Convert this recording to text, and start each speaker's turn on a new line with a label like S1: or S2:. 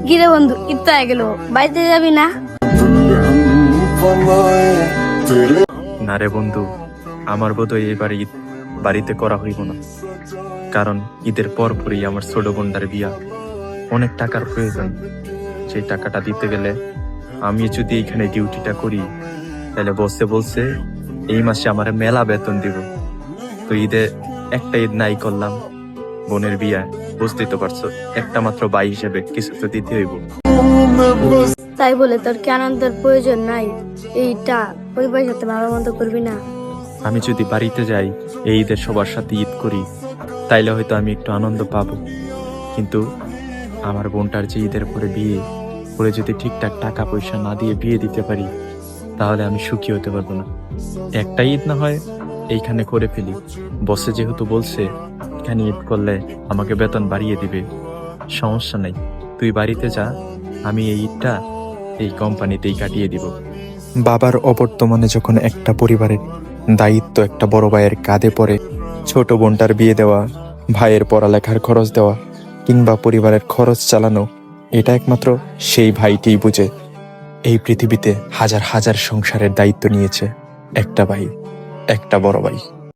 S1: গিরে বন্ধু, ঈদ তো হয়ে গেল, বাড়িতে যাবি না?
S2: না রে বন্ধু, আমার বোধহয় এবার ঈদ বাড়িতে করা হইব না। কারণ ঈদের পরপরই আমার ছোট বোনটার বিয়া। অনেক টাকার প্রয়োজন। সেই টাকাটা দিতে গেলে আমি যদি এখানে ডিউটিটা করি, তাহলে বসে বলছে এই মাসে আমার মেলা বেতন দিব। তো ঈদে একটা ঈদ নাই করলাম, বোনের বিয়া, বুঝতেই তো পারছো, একটা মাত্র ভাই হিসেবে কিছু তো দিতে হইব।
S1: তাই বলে তোর কি আনন্দের প্রয়োজন নাই? এইটা পরিবারের সাথে ভালো মন্দ করবি না?
S2: আমি যদি বাড়িতে যাই, এই ঈদের সবার সাথে ঈদ করি, তাইলে হয়তো আমি একটু আনন্দ পাবো। কিন্তু আমার বোনটার যে ঈদের পরে বিয়ে করে যদি ঠিকঠাক টাকা পয়সা না দিয়ে বিয়ে দিতে পারি, তাহলে আমি সুখী হতে পারবো না। একটা ঈদ না হয় এইখানে করে ফেলি। বসে যেহেতু বলছে এখানে ঈদ করলে আমাকে বেতন বাড়িয়ে দিবে, সমস্যা নাই, তুই বাড়িতে যা, আমি এই ঈদটা এই কোম্পানিতেই কাটিয়ে দিব। বাবার অবর্তমানে যখন একটা পরিবারের দায়িত্ব একটা বড় ভাইয়ের কাঁধে পড়ে, ছোট বোনটার বিয়ে দেওয়া, ভাইয়ের পড়ালেখার খরচ দেওয়া কিংবা পরিবারের খরচ চালানো, এটা একমাত্র সেই ভাইটিই বুঝে। এই পৃথিবীতে হাজার হাজার সংসারের দায়িত্ব নিয়েছে একটা ভাই, একটা বড় ভাই।